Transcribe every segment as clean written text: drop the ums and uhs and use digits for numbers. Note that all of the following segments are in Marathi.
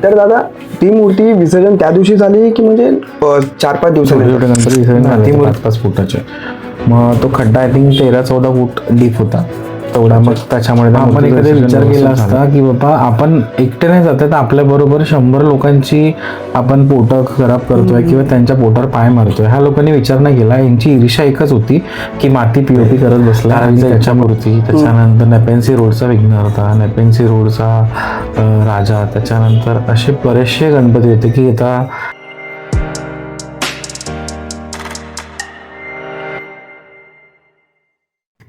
तर दादा ती मूर्ती विसर्जन त्या दिवशी झाली की म्हणजे 4-5 दिवसांनी? गणपती विसर्जन झाले 5-5 फुटाचे. मग तो खड्डा आय थिंक 13-14 फूट डीप होता तेवढा. मग त्याच्यामुळे आपण एखादा विचार केला असता की बाबा आपण एकटे नाही जात, आपल्या बरोबर 100 लोकांची आपण पोटं खराब करतोय किंवा त्यांच्या पोटावर पाय मारतोय, ह्या लोकांनी विचार नाही केला. यांची ईर्ष्या एकच होती की माती पीओपी करत बसला आणि त्याच्या मूर्ती. त्याच्यानंतर नेपेन्सी रोडचा विघ्नहर्ता, नेपेन्सी रोडचा राजा, त्याच्यानंतर असे बरेचसे गणपती होते की आता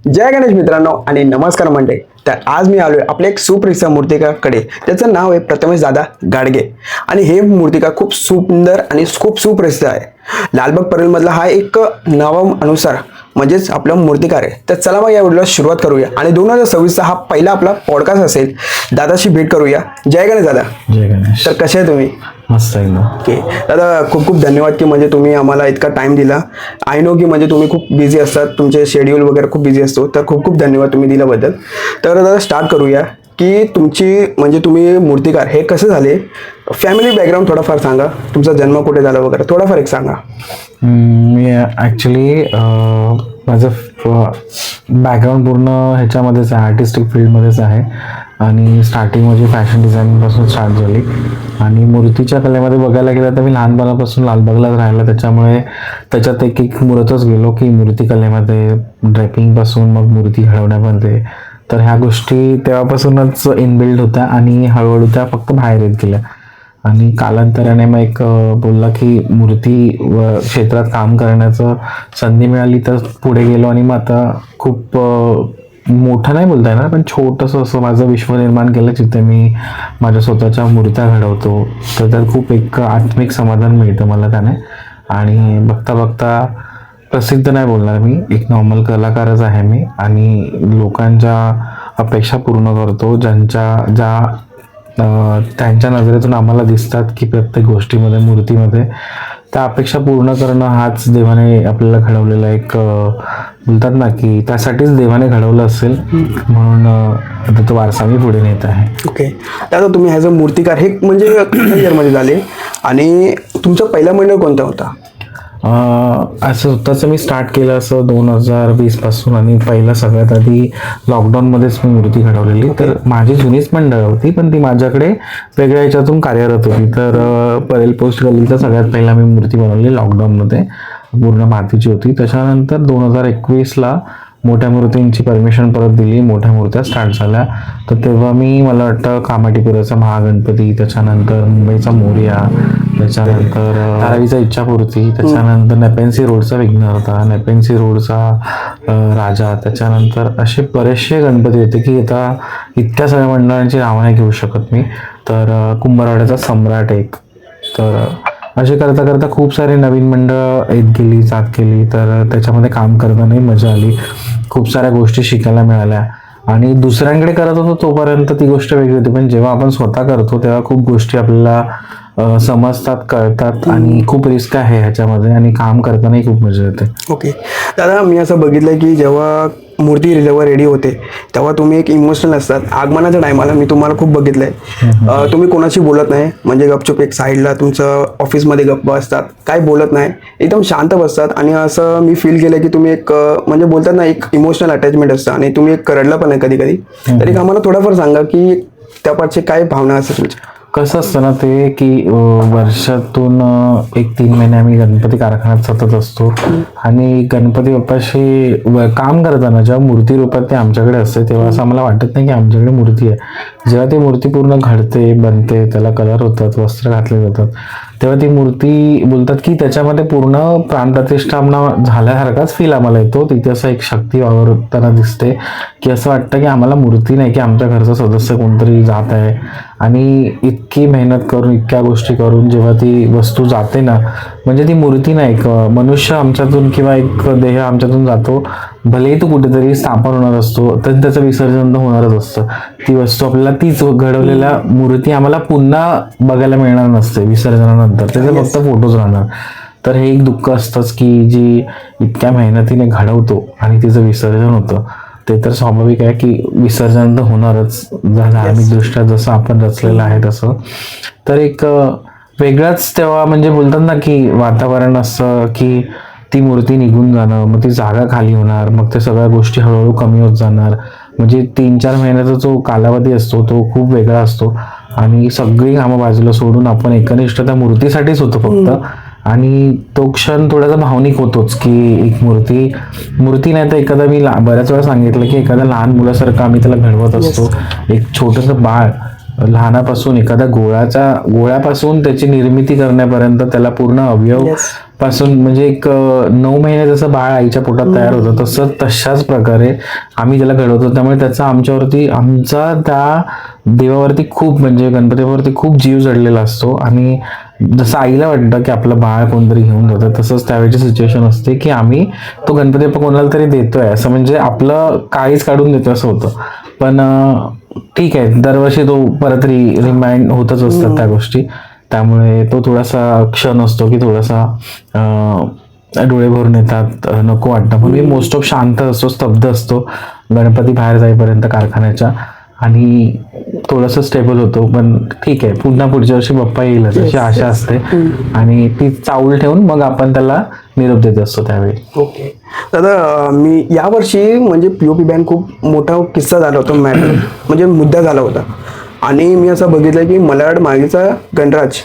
जय गणेश मित्रांनो आणि नमस्कार मंडळी. तर आज मी आलोय आपल्या एक सुप्रसिद्ध मूर्तिकाकडे, त्याचं नाव आहे प्रथमेश दादा गाडगे. आणि हे मूर्तिका खूप सुंदर आणि खूप सुप्रसिद्ध आहे. लालबाग परेलमधला हा एक नावानुसार म्हणजेच आपला मूर्तिकार आहे. तर चला मग या व्हिडिओला सुरुवात करूया आणि 2026 हा पहिला आपला पॉडकास्ट असेल. दादाशी भेट करूया. जय गणेश दादा. जय गणेश. तर कसे आहे तुम्ही? मस्त एकदम. ओके दादा, खूप खूप धन्यवाद की म्हणजे तुम्ही आम्हाला इतका टाइम दिला. आय नो की म्हणजे तुम्ही खूप बिझी असतात, तुमचे शेड्यूल वगैरे खूप बिझी असतो, तर खूप खूप धन्यवाद तुम्ही दिल्याबद्दल. तर दादा स्टार्ट करूया की तुमची म्हणजे तुम्ही मूर्तिकार हे कसे झाले, फॅमिली बॅकग्राऊंड थोडाफार सांगा, तुमचा जन्म कुठे झाला वगैरे थोडाफार एक सांगा. मी ॲक्च्युली माझं बॅकग्राऊंड पूर्ण ह्याच्यामध्येच आहे, आर्टिस्टिक फील्डमध्येच आहे. आणि स्टार्टिंग म्हणजे फॅशन डिझायनिंगपासून स्टार्ट झाली. आणि मूर्तीच्या कलेमध्ये बघायला गेलं तर मी लहानपणापासून लालबागलाच राहिला, त्याच्यामुळे त्याच्यात एक एक मुरतच गेलो की मूर्तिकलेमध्ये ड्रेपिंगपासून मग मूर्ती घडवण्यामध्ये. तर ह्या गोष्टी तेव्हापासूनच इनबिल्ड होत्या आणि हळूहळू त्या फक्त बाहेर येत गेल्या. आणि कालांतराने मग एक बोलला की मूर्ती क्षेत्रात काम करण्याचं संधी मिळाली तर पुढे गेलो. आणि मग आता खूप मोठं नाही बोलता येणार पण छोटंसं असं माझं विश्व निर्माण केलं जिथे मी माझ्या स्वतःच्या मूर्त्या घडवतो. तर त्यात खूप एक आत्मिक समाधान मिळतं मला त्याने. आणि बघता बघता प्रसिद्ध नाही बोलणार मी, एक नॉर्मल कलाकारच आहे मी. आणि लोकांच्या अपेक्षा पूर्ण करतो त्यांच्या नजरेतून आम्हाला दिसतात की प्रत्येक गोष्टीमध्ये मूर्तीमध्ये त्या अपेक्षा पूर्ण करणं हाच देवाने आपल्याला घडवलेला एक बोलतात ना की त्यासाठीच देवाने घडवलं असेल, म्हणून आता तो वारसा मी पुढे नेत आहे. ओके दादा, तुम्ही ॲज अ मूर्तिकार हे म्हणजे इयरमध्ये झाले आणि तुमचा पहिला मंडळ कोणता होता? असं स्वतःचं मी स्टार्ट केलं असं 2020 पासून. आणि पहिला सगळ्यात आधी लॉकडाऊनमध्येच मी मूर्ती घडवलेली. तर माझी जुनीच मंडळ होती पण ती माझ्याकडे वेगळ्या ह्याच्यातून कार्यरत होती. तर परेल पोस्ट गल्लीचा सगळ्यात पहिला मी मूर्ती बनवली लॉकडाऊनमध्ये, पूर्ण मातीची होती. त्याच्यानंतर 2021ला मोठ्या मूर्तींची परमिशन परत दिली, मोठ्या मूर्त्या स्टार्ट झाल्या. तर तेव्हा मी मला वाटतं कामाटीपुराचा महागणपती, त्याच्यानंतर मुंबईचा मोरया, त्याच्यानंतर धारावीचा इच्छापूर्ती, त्याच्यानंतर नेपेन्सी रोडचा विघ्नहर्ता, नेपेन्सी रोडचा राजा, त्याच्यानंतर असे बरेचसे गणपती होते की आता इतक्या सगळ्या मंडळांची नावं नाही घेऊ शकत मी. तर कुंभारवाड्याचा सम्राट एक. तर असे करता करता खूप सारे नवीन मंडळ येत गेली जात गेली. तर त्याच्यामध्ये काम करतानाही मजा आली, खूप साऱ्या गोष्टी शिकायला मिळाल्या. आणि दुसऱ्यांकडे करत होतो तोपर्यंत ती गोष्ट वेगळी होती, पण जेव्हा आपण स्वतः करतो तेव्हा खूप गोष्टी आपल्याला समजतात, कळतात. आणि खूप रिस्क आहे ह्याच्यामध्ये आणि काम करतानाही खूप मजा येते. ओके दादा, मी असं बघितलं की जेव्हा मूर्ती जेव्हा रेडी होते तेव्हा तुम्ही एक इमोशनल असतात. आगमनाच्या टायमाला मी तुम्हाला खूप बघितलंय, तुम्ही कोणाशी बोलत नाही, म्हणजे गपचूप एक साईडला तुमचं ऑफिसमध्ये गप्पा असतात, काही बोलत नाही, एकदम शांत बसतात. आणि असं मी फील केलं की तुम्ही एक म्हणजे बोलतात ना एक इमोशनल अटॅचमेंट असतं आणि तुम्ही एक रडला पण आहे कधी कधी. तर एक आम्हाला थोडंफार सांगा की त्या पाठची काय भावना असते तुमच्या? कसं असतं ना ते की वर्षातून 1-3 महिने आम्ही गणपती कारखान्यात सतत असतो. आणि गणपती बाप्पाशी काम करताना जेव्हा मूर्ती रूपात ते आमच्याकडे असते तेव्हा असं आम्हाला वाटत नाही की आमच्याकडे मूर्ती आहे. जेव्हा ती मूर्ती पूर्ण घडते, बनते, त्याला कलर होतात, वस्त्र घातले जातात, तेव्हा ती मूर्ती बोलतात की त्याच्यामध्ये पूर्ण प्राणप्रतिष्ठापना झाल्यासारखाच फील आम्हाला येतो. तिथे असं एक शक्ती वावरताना दिसते की असं वाटतं की आम्हाला मूर्ती नाही की आमच्या घरचा सदस्य कोणतरी जात आहे. आणि इतकी मेहनत करून, इतक्या गोष्टी करून जेव्हा ती वस्तू जाते ना, म्हणजे ती मूर्ती नाही, एक मनुष्य आमच्यातून किंवा एक देह आमच्यातून जातो, भलेही तो कुठेतरी स्थापन होणार असतो तर त्याचं विसर्जन तर होणारच असतं. ती वस्तू आपल्याला, तीच घडवलेल्या मूर्ती आम्हाला पुन्हा बघायला मिळणार नसते विसर्जनानंतर, त्याचे फक्त फोटोज राहणार. तर हे एक दुःख असतंच की जी इतक्या मेहनतीने घडवतो आणि तिचं विसर्जन होतं ते तर स्वाभाविक आहे की विसर्जन तर होणारच, धार्मिकदृष्ट्या जसं आपण रचलेलं आहे तसं. तर एक वेगळाच तेव्हा म्हणजे बोलतात ना की वातावरण असं की ती मूर्ती निघून जाणं, मग ती जागा खाली होणार, मग त्या सगळ्या गोष्टी हळूहळू कमी होत जाणार. म्हणजे 3-4 महिन्याचा जो कालावधी असतो तो खूप वेगळा असतो आणि सगळी कामं बाजूला सोडून आपण एकनिष्ठ त्या मूर्तीसाठीच होतो फक्त. आणि तो क्षण थोडासा भावनिक होतोच की एक मूर्ती नाही तर एखादा, मी बऱ्याच वेळा सांगितलं की एखाद्या लहान मुलासारखं आम्ही त्याला घडवत असतो. एक छोटंसं बाळ लहानापासून एखाद्या गोळ्यापासून त्याची निर्मिती करण्यापर्यंत त्याला पूर्ण अवयव पासून, म्हणजे एक 9 महिने जसं बाळ आईच्या पोटात तयार होतं तशाच प्रकारे आम्ही त्याला घडवतो. त्यामुळे त्याचा आमचा त्या देवावरती खूप, म्हणजे गणपतीवरती खूप जीव जडलेला असतो. आणि जसं आईला वाटतं की आपलं बाळ कोणतरी घेऊन जातं, तसंच त्यावेळेची सिच्युएशन असते की आम्ही तो गणपती बाप्पा कोणाला तरी देतोय, असं म्हणजे आपलं काळीच काढून देतो असं होतं. पण ठीक आहे, दरवर्षी तो परत रिमाइंड होतच असतात त्या गोष्टी. त्यामुळे तो थोडासा क्षण असतो की थोडासा डोळे भरून येतात, नको वाटतं. पण मी मोस्ट ऑफ शांत असतो, स्तब्ध असतो गणपती बाहेर जाईपर्यंत कारखान्याच्या, आणि थोडंसं स्टेबल होतो. पण ठीक आहे, पुढच्या वर्षी बाप्पा येईलच अशी आशा असते आणि ती चाऊल ठेवून मग आपण त्याला निरोप देत असतो त्यावेळी. ओके दादा, मी यावर्षी म्हणजे पीओपी बॅन खूप मोठा किस्सा झाला होता, मॅटर म्हणजे मुद्दा झाला होता. आणि मी असं बघितलं की मलाड मागेचा गणराज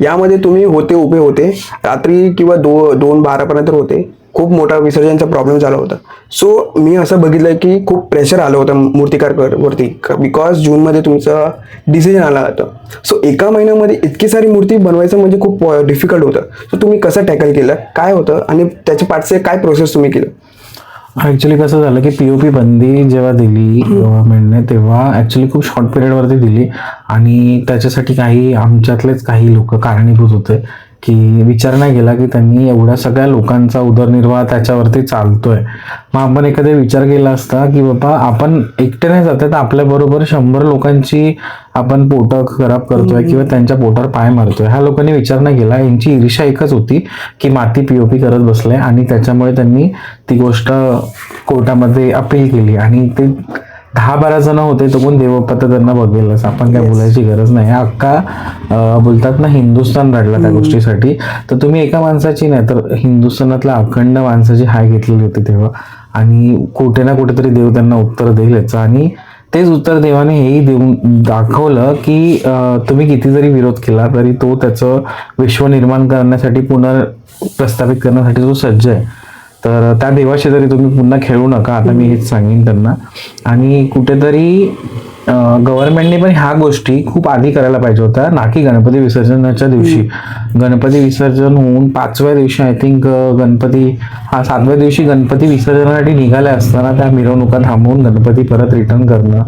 यामध्ये तुम्ही उभे होते रात्री किंवा 2:12पर्यंत होते. खूप मोठा विसर्जनचा प्रॉब्लेम झाला होता. सो मी असं बघितलं की खूप प्रेशर आलं होतं मूर्तिकारवरती, बिकॉज जूनमध्ये तुमचा डिसिजन आला होता. सो एका महिन्यामध्ये इतकी सारी मूर्ती बनवायचं म्हणजे खूप डिफिकल्ट होतं. सो तुम्ही कसं टॅकल केलं, काय होतं आणि त्याच्या पाठचे काय प्रोसेस तुम्ही केलं? ऍक्च्युली कसं झालं की पीओपी बंदी जेव्हा दिली गव्हर्नमेंटने, तेव्हा ऍक्च्युली खूप शॉर्ट पिरियडवरती दिली आणि त्याच्यासाठी आमच्यातलेच काही लोक कारणीभूत होते की विचार नाही केला की त्यांनी एवढ्या सगळ्या लोकांचा उदरनिर्वाह त्याच्यावरती चालतोय. मग आपण एखादा विचार केला असता की बाबा आपण एकटे नाही जात, तर आपल्याबरोबर 100 लोकांची आपण पोटं खराब करतोय किंवा त्यांच्या पोटावर पाय मारतोय. ह्या लोकांनी विचार नाही केला. यांची ईर्ष्या एकच होती की माती पीओपी करत बसले आणि त्याच्यामुळे त्यांनी ती गोष्ट कोर्टामध्ये अपील केली. आणि ते 10-12 जण होते, तो कोण देवबाप्पा तर त्यांना बघेलच, आपण काय बोलायची गरज नाही. अख्खा बोलतात ना हिंदुस्थान रडला त्या गोष्टीसाठी. तर तुम्ही एका माणसाची नाही तर हिंदुस्थानातल्या अखंड माणसाची हाय घेतलेली होती तेव्हा. आणि कुठे ना कुठेतरी देव त्यांना उत्तर देईल याचं. आणि तेच उत्तर देवाने हेही देऊन दाखवलं की तुम्ही किती जरी विरोध केला तरी तो त्याचं विश्व निर्माण करण्यासाठी, पुनर्प्रस्थापित करण्यासाठी तो सज्ज आहे. तर त्या देवाशी तरी तुम्ही पुन्हा खेळू नका, आता मी हेच सांगेन त्यांना. आणि कुठेतरी गव्हर्नमेंटने पण ह्या गोष्टी खूप आधी करायला पाहिजे होत्या, ना की गणपती विसर्जनाच्या दिवशी. गणपती विसर्जन होऊन 5व्या दिवशी आय थिंक 7व्या दिवशी गणपती विसर्जनासाठी निघाल्या असताना त्या मिरवणुका थांबवून गणपती परत रिटर्न करणं.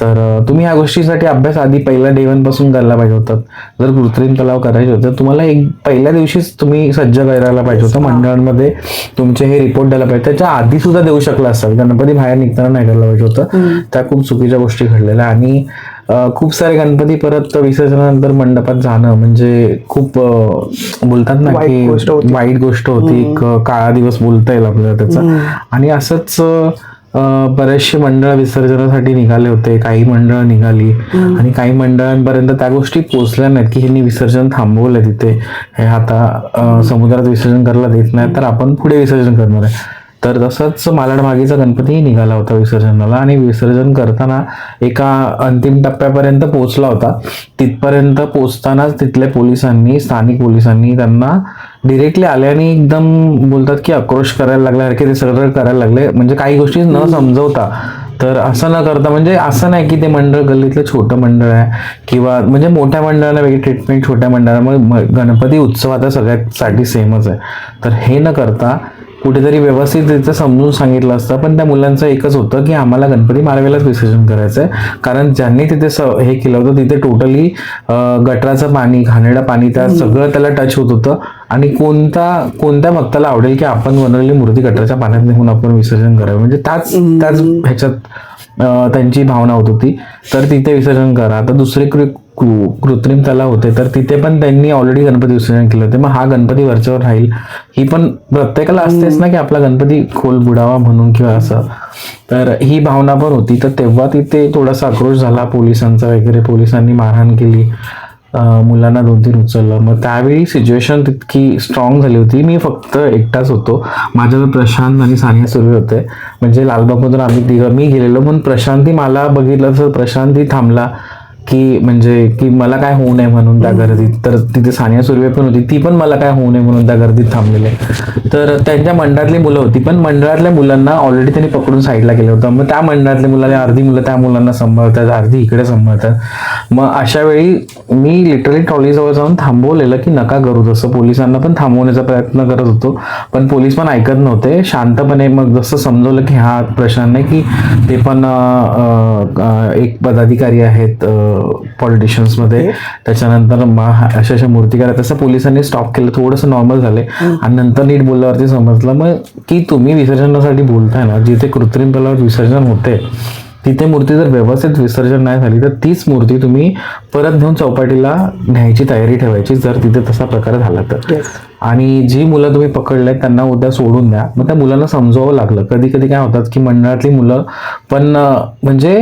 तर तुम्ही ह्या गोष्टीसाठी अभ्यास आधी पहिल्या डे 1 पासून करायला पाहिजे होतात. जर कृत्रिम तलाव करायचे होते तुम्हाला पहिल्या दिवशीच तुम्ही सज्ज करायला पाहिजे होतं. मंडळांमध्ये तुमचे हे रिपोर्ट द्यायला पाहिजे, त्याच्या आधी सुद्धा देऊ शकला असाल. गणपती बाहेर निघताना नाही करायला पाहिजे होतं. त्या खूप चुकीच्या गोष्टी घडलेल्या. आणि खूप सारे गणपती परत विसर्जनानंतर मंडपात जाणं म्हणजे खूप बोलतात ना की वाईट गोष्ट होती. एक काळा दिवस बोलता येईल आपल्याला त्याचा. आणि असंच बरेचसे मंडळ विसर्जनासाठी निघाले होते, काही मंडळ निघाली आणि काही मंडळांपर्यंत त्या गोष्टी पोहोचल्या नाहीत की ह्यांनी विसर्जन थांबवलं तिथे, हे आता समुद्रात विसर्जन करायला देत नाही तर आपण पुढे विसर्जन करणार आहे. तर तसंच मालाड मागेचा गणपतीही निघाला होता विसर्जनाला आणि विसर्जन करताना एका अंतिम टप्प्यापर्यंत पोहोचला होता. तिथपर्यंत पोहोचतानाच तिथल्या पोलिसांनी, स्थानिक पोलिसांनी त्यांना डिरेक्टली आले आणि एकदम बोलतात की आक्रोश करायला लागल्यासारखे ते सगळं करायला लागले. म्हणजे काही गोष्टी न समजवता. तर असं न करता, म्हणजे असं नाही की ते मंडळ गल्लीतलं छोटं मंडळ आहे किंवा म्हणजे मोठ्या मंडळांना वेगळी ट्रीटमेंट, छोट्या मंडळांना गणपती उत्सव आता सगळ्यासाठी सेमच आहे. तर हे न करता कुठेतरी व्यवस्थित समजून सांगितलं असतं. पण त्या मुलांचं एकच होतं की आम्हाला गणपती मारवेलाच विसर्जन करायचं आहे, कारण ज्यांनी तिथे हे केलं होतं तिथे टोटली गटराचं पाणी, घाणेरडं पाणी त्या सगळं त्याला टच होत होतं. आणि कोणत्या भक्ताला आवडेल की आपण बनवलेली मूर्ती गटराच्या पाण्यात निघून आपण विसर्जन करावं, म्हणजे त्याच ह्याच्यात त्यांची भावना होत होती. तर तिथे विसर्जन करा. आता दुसरी कृत्रिम तलाव होते, तर तिथे पण त्यांनी ऑलरेडी गणपती विसर्जन केलं होते. मग हा गणपती वरच्यावर राहील ही पण प्रत्येकाला असतेच ना, की आपला गणपती खोल बुडावा म्हणून किंवा असं. तर ही भावना पण होती. तर तेव्हा तिथे थोडासा आक्रोश झाला पोलिसांचा वगैरे, पोलिसांनी मारहाण केली, मुलांना 2-3 उचललं. मग त्यावेळी सिच्युएशन तितकी स्ट्रॉंग झाली होती. मी फक्त एकटाच होतो, माझ्यावर प्रशांत आणि सानिया सुर्वे होते. म्हणजे लालबागमधून मी गेलेलो, म्हणून प्रशांती मला बघितलं तर प्रशांती थांबला की म्हणजे की मला काय होऊ नये म्हणून त्या गर्दीत. तर तिथे सानिया सुर्वे पण होती, ती पण मला काय होऊ नये म्हणून त्या गर्दीत थांबलेले. तर त्यांच्या मंडळातली मुलं होती, पण मंडळातल्या मुलांना ऑलरेडी त्यांनी पकडून साईडला केलं होतं. मग त्या मंडळातल्या मुलांनी अर्धी मुलं त्या मुलांना सांभाळतात, अर्धी इकडे सांभाळतात. मग अशा वेळी मी लिटरली ट्रॉलीजवळ जाऊन थांबवलेलं की नका करू तसं. पोलिसांना पण थांबवण्याचा प्रयत्न करत होतो, पण पोलीस पण ऐकत नव्हते शांतपणे. मग जसं समजवलं की हा प्रशांत नाही, की ते पण एक पदाधिकारी आहेत पॉलिटिशियन्स मध्ये, त्याच्यानंतर अशा अशा मूर्तिकार आहेत, तसं पोलिसांनी स्टॉप केलं. थोडंसं नॉर्मल झाले आणि नंतर नीट बोलल्यावरती समजलं मग की तुम्ही विसर्जनासाठी बोलताय ना, जिथे कृत्रिम तलावात विसर्जन होते तिथे मूर्ती जर व्यवस्थित विसर्जन नाही झाली तर तीच मूर्ती तुम्ही परत घेऊन चौपाटीला न्यायची तयारी ठेवायची, जर तिथे तसा प्रकार झाला तर. आणि जी मुलं तुम्ही पकडले त्यांना उद्या सोडून द्या. मग त्या मुलांना समजावं लागलं. कधी कधी काय होतात की मंडळातली मुलं पण म्हणजे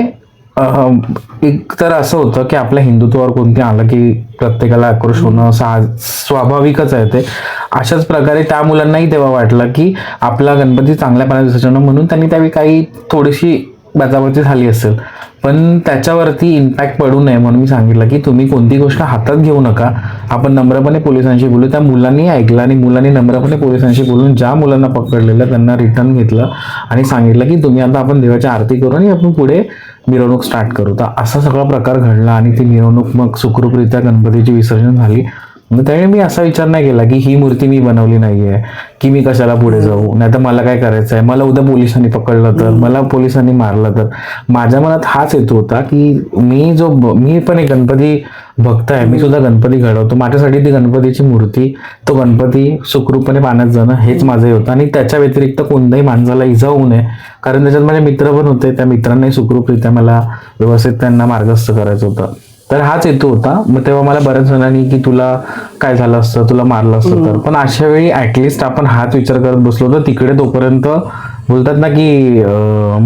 एक तर असं होतं की आपल्या हिंदुत्वावर कोणते आलं की प्रत्येकाला आक्रोश होणं स्वाभाविकच आहे ते. अशाच प्रकारे त्या मुलांनाही तेव्हा वाटलं की आपला गणपती चांगल्या पाण्यात विसर्जन, म्हणून त्यांनी त्यावेळी काही थोडीशी बाचाबाची झाली असेल, पण त्याच्यावरती इम्पॅक्ट पडू नये म्हणून मी सांगितलं की तुम्ही कोणती गोष्ट हातात घेऊ नका, आपण नम्रपणे पोलिसांशी बोलू. त्या मुलांनी ऐकलं आणि मुलांनी नम्रपणे पोलिसांशी बोलून ज्या मुलांना पकडलेलं त्यांना रिटर्न घेतलं आणि सांगितलं की तुम्ही आता आपण देवाची आरती करू आणि आपण पुढे मिरवणूक स्टार्ट करू. तर असा सगळा प्रकार घडला आणि ती मिरवणूक मग सुखरूपरित्या गणपतीची विसर्जन झाली. मग त्यावेळी मी असा विचार नाही केला की ही मूर्ती मी बनवली नाहीये, की मी कशाला पुढे जाऊ, नाही तर मला काय करायचं आहे, मला उद्या पोलिसांनी पकडलं तर, मला पोलिसांनी मारलं तर. माझ्या मनात हाच हेतू होता की मी पण एक गणपती भक्त आहे, मी सुद्धा गणपती घडवतो, माझ्यासाठी ती गणपतीची मूर्ती, तो गणपती सुखरूपपणे पाण्यात जाणं हेच माझं हे होतं. आणि त्याच्या व्यतिरिक्त कोणत्याही माणसाला इजा होऊ नये, कारण त्याच्यात माझे मित्र पण होते, त्या मित्रांनाही सुखरूपरित्या मला व्यवस्थित त्यांना मार्गस्थ करायचं होतं. तर हाच हेतू होता. मग तेव्हा मला बऱ्याच जणांनी की तुला काय झालं असतं, तुला मारलं असतं तर. पण अशा वेळी ऍटलिस्ट आपण हाच विचार करत बसलो तर तिकडे तोपर्यंत बोलतात ना की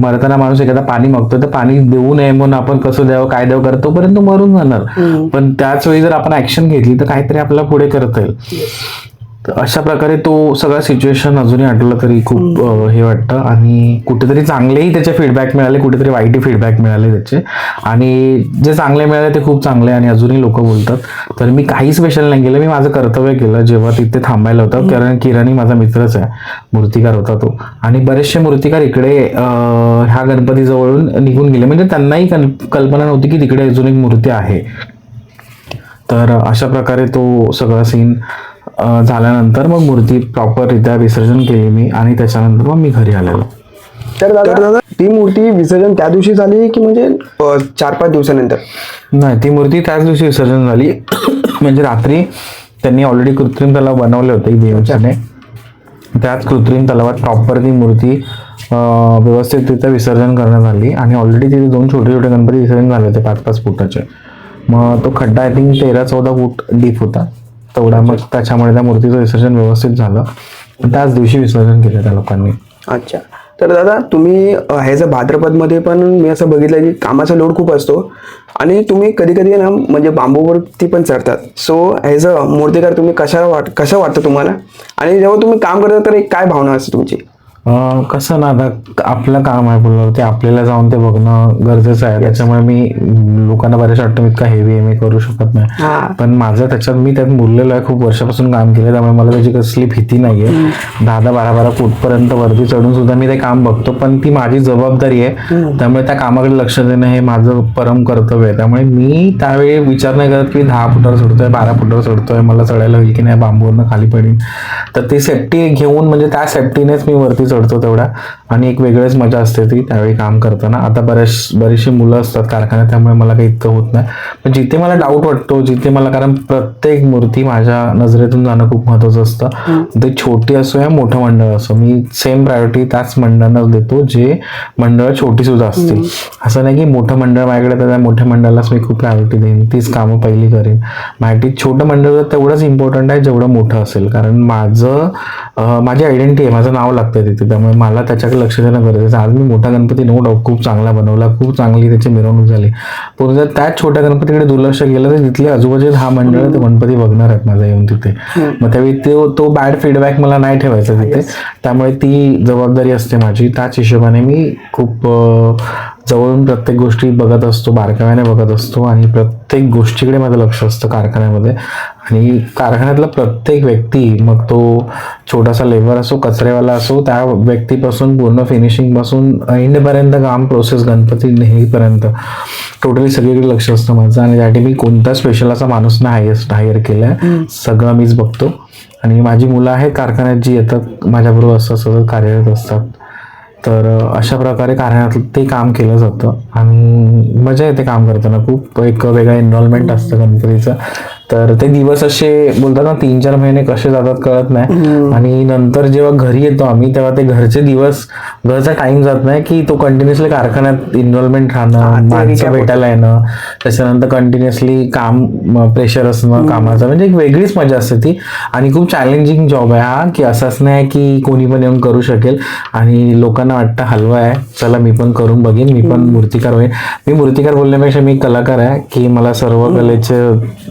मरताना माणूस एखादा पाणी मागतो तर पाणी देऊ नये म्हणून आपण कसं द्यावं काय द्यावं करत तोपर्यंत मरून जाणार. पण त्याच वेळी जर आपण ऍक्शन घेतली तर काहीतरी आपल्याला पुढे करता येईल. तर अशा प्रकारे तो सगळा सिच्युएशन अजूनही आठवलं तरी खूप हे वाटतं. आणि कुठेतरी चांगलेही त्याचे फीडबॅक मिळाले, कुठेतरी वाईटही फीडबॅक मिळाले त्याचे. आणि जे चांगले मिळाले ते खूप चांगले आणि अजूनही लोक बोलतात. तर मी काही स्पेशल नाही केलं, मी माझं कर्तव्य केलं जेव्हा तिथे थांबायला होतं. कारण किराणी माझा मित्रच आहे, मूर्तिकार होता तो. आणि बरेचसे मूर्तिकार इकडे ह्या गणपतीजवळून निघून गेले, म्हणजे त्यांनाही कल्पना नव्हती की तिकडे अजून एक मूर्ती आहे. तर अशा प्रकारे तो सगळा सीन झाल्यानंतर मग मूर्ती प्रॉपररित्या विसर्जन केली मी आणि त्याच्यानंतर मग मी घरी आलेलो. तर दादा ती मूर्ती विसर्जन त्या दिवशी झाली की म्हणजे 4-5 दिवसानंतर? नाही, ती मूर्ती त्याच दिवशी विसर्जन झाली. म्हणजे रात्री त्यांनी ऑलरेडी कृत्रिम तलाव बनवले होते देवाच्याने, त्याच कृत्रिम तलावात प्रॉपर ती मूर्ती व्यवस्थितरित्या विसर्जन करण्यात आली. आणि ऑलरेडी तिथे 2 छोटे छोटे गणपती विसर्जन झाले होते 5-5 फुटाचे. मग तो खड्डा आय थिंक 13-14 फूट डीप होता तेवढा. मग त्याच्यामुळे त्या मूर्तीचं विसर्जन व्यवस्थित झालं. त्याच दिवशी विसर्जन केलं त्या लोकांनी. अच्छा. तर दादा तुम्ही ह्याचं भाद्रपदमध्ये पण मी असं बघितलं की कामाचा लोड खूप असतो आणि तुम्ही कधी कधी ना म्हणजे बांबूवरती पण चढतात. सो ह्याचं मूर्तिकार तुम्ही कसं वाटतं तुम्हाला, आणि जेव्हा तुम्ही काम करता तर एक काय भावना असते तुमची? कसं ना, आता आपलं काम आहे बोललं ते आपल्याला जाऊन ते बघणं गरजेचं आहे. त्याच्यामुळे मी लोकांना बरेच वाटतं इतका हेवी आहे मी करू शकत नाही, पण माझं त्याच्यात मी त्यात मुरलेलो आहे. खूप वर्षापासून काम केलं, त्यामुळे मला त्याची कसली भीती नाहीये. 10-12 फूटपर्यंत वरती चढून सुद्धा मी ते काम बघतो, पण ती माझी जबाबदारी आहे. त्यामुळे त्या कामाकडे लक्ष देणं हे माझं परम कर्तव्य आहे. त्यामुळे मी त्यावेळी विचार नाही करत की 10 फुटावर चढतोय 12 फुटावर चढतोय, मला चढायला होईल की नाही, बांबूवरनं खाली पडेल. तर ती सेफ्टी घेऊन म्हणजे त्या सेफ्टीनेच मी वरती चढतो तेवढा. आणि एक वेगळीच मजा असते ती त्यावेळी काम करताना. आता बरीचशी मुलं असतात कारखान्यात, त्यामुळे मला काही इतकं होत नाही. पण जिथे मला डाऊट वाटतो, जिथे मला, कारण प्रत्येक मूर्ती माझ्या नजरेतून जाणं खूप महत्त्वाचं असतं. ते छोटी असो या मोठं मंडळ असो, मी सेम प्रायोरिटी त्याच मंडळांना देतो जे मंडळ छोटी सुद्धा असतील. असं नाही की मोठं मंडळ माझ्याकडे तर त्या मोठ्या मंडळालाच मी खूप प्रायोरिटी देईन, तीच कामं पहिली करेन. माझ्यासाठी छोटं मंडळ तेवढंच इम्पॉर्टंट आहे जेवढं मोठं असेल, कारण माझी आयडेंटिटी आहे, माझं नाव लागतं तिथे, त्यामुळे मला त्याच्याकडे लक्ष देणं गरजेचं. आज मी मोठा गणपती नो डाऊट खूप चांगला बनवला, खूप चांगली त्याची मिरवणूक झाली, पण जर त्याच छोट्या गणपतीकडे दुर्लक्ष केलं तर तिथले आजूबाजूचे 10 मंडळ ते गणपती बघणार आहेत माझा येऊन तिथे. मग त्यावेळी तो बॅड फीडबॅक मला नाही ठेवायचा तिथे. त्यामुळे ती जबाबदारी असते माझी. त्याच हिशोबाने मी खूप जवळून प्रत्येक गोष्टी बघत असतो, बारकाव्याने बघत असतो, आणि प्रत्येक गोष्टीकडे माझं लक्ष असतं कारखान्यामध्ये. आणि कारखान्यातला प्रत्येक व्यक्ती, मग तो छोटासा लेबर असो, कचरेवाला असो, त्या व्यक्तीपासून पूर्ण फिनिशिंगपासून एंडपर्यंत काम प्रोसेस गणपती नेईपर्यंत टोटली सगळीकडे लक्ष असतं माझं. आणि त्यासाठी मी कोणता स्पेशल असा माणूस नाही हायर केला आहे, सगळं मीच बघतो. आणि माझी मुलं आहेत कारखान्यात जी येतात माझ्याबरोबर असं सगळं कार्यरत असतात. तर अशा प्रकारे कारखान्यात ते काम केलं जातं आणि मजा येते काम करताना. खूप एक वेगळं एन्व्हायरमेंट असतं गणपतीचं. तर ते दिवस असे बोलतात ना, 3-4 महिने कसे जातात कळत नाही. आणि नंतर जेव्हा घरी येतो आम्ही, तेव्हा ते घरचे दिवस, घरचा टाइम जात नाही की तो कंटिन्युअसली कारखान्यात इन्व्हॉल्वमेंट राहणं, माणसं भेटायला येणं, त्याच्यानंतर कंटिन्युअसली काम, प्रेशर असणं कामाचं, म्हणजे एक वेगळीच मजा असते ती. आणि खूप चॅलेंजिंग जॉब आहे हा, की असंच नाही की कोणी पण येऊन करू शकेल. आणि लोकांना वाटतं हलवा आहे, चला मी पण करून बघेन, मी पण मूर्तिकार होईल. मी मूर्तिकार बोलण्यापेक्षा मी कलाकार आहे, की मला सर्व कलेचे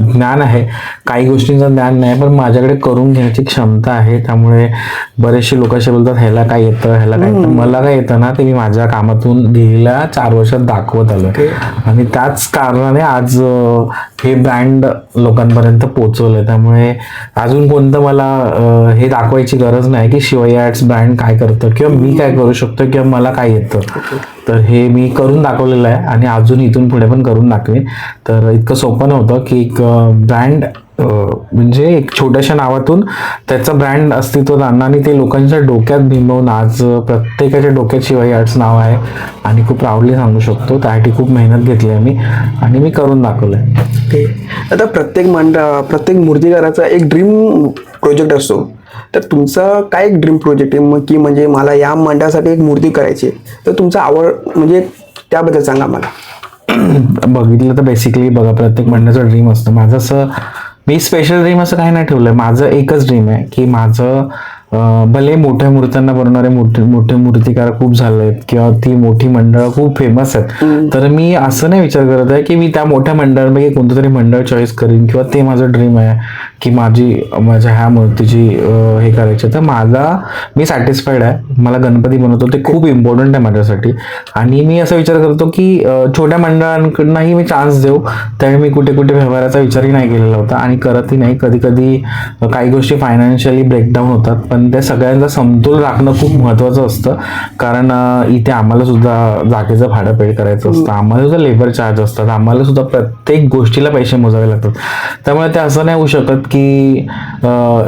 ज्ञान आहे, काही गोष्टींचं ज्ञान नाही, पण माझ्याकडे करून घेण्याची क्षमता आहे. त्यामुळे बरेचसे लोक असे बोलतात ह्याला काय येतं, ह्याला काय येतं. मला काय येतं ना, ते मी माझ्या कामातून गेलेल्या 4 वर्षात दाखवत आलोय. आणि त्याच कारणाने आज हे ब्रँड लोकांपर्यंत पोहोचवलंय. त्यामुळे अजून कोणतं मला हे दाखवायची गरज नाही की शिवाई आर्ट्स ब्रँड काय करतं, किंवा मी काय करू शकतो, किंवा मला काय येतं. तर हे मी करून दाखवलेलं आहे आणि अजून इथून पुढे पण करून दाखवेन. तर इतकं सोपं नव्हतं की एक ब्रँड म्हणजे एक छोट्याशा नावातून त्याचं ब्रँड अस्तित्वात आणणं आणि ते लोकांच्या डोक्यात बिंबवून आज प्रत्येकाच्या डोक्यात शिवाई आर्ट्स नाव आहे. आणि खूप प्राऊडली सांगू शकतो, त्यासाठी खूप मेहनत घेतली आहे मी, आणि मी करून दाखवलंय. आता प्रत्येक मूर्तिकाराचा एक ड्रीम प्रोजेक्ट असतो. तर तुमचा काय एक ड्रीम प्रोजेक्ट आहे की म्हणजे मला या मंडळासाठी एक मूर्ती करायची आहे, तर तुमचा आवड म्हणजे त्याबद्दल सांगा मला. बघितलं तर बेसिकली बघा, प्रत्येक मंडळाचं ड्रीम असतं. माझं असं मी स्पेशल ड्रीम असं काही नाही ठेवलंय. माझं एकच ड्रीम आहे की माझं भले मोठ्या मूर्त्यांना बनवणारे मोठे मूर्तिकार खूप झालेत, किंवा ती मोठी मंडळं खूप फेमस आहेत, तर मी असं नाही विचार करत आहे की मी त्या मोठ्या मंडळांपैकी कोणतं तरी मंडळ चॉईस करीन, किंवा ते माझं ड्रीम आहे की माझ्या ह्या मूर्तीची हे करायची. तर मी सॅटिस्फाईड आहे. मला गणपती बनवतो ते खूप इम्पॉर्टंट आहे माझ्यासाठी. आणि मी असं विचार करतो की छोट्या मंडळांकडनंही मी चान्स देऊ. त्यावेळी मी कुठे व्यवहाराचा विचारही नाही केलेला होता आणि करतही नाही. कधी काही गोष्टी फायनान्शियली ब्रेकडाऊन होतात, पण त्या सगळ्यांचा समतोल राखणं खूप महत्त्वाचं असतं. कारण इथे आम्हाला सुद्धा जागेचं भाडं पेड करायचं असतं, आम्हाला सुद्धा लेबर चार्ज असतात, आम्हाला सुद्धा प्रत्येक गोष्टीला पैसे मोजावे लागतात. त्यामुळे ते असं नाही होऊ शकत की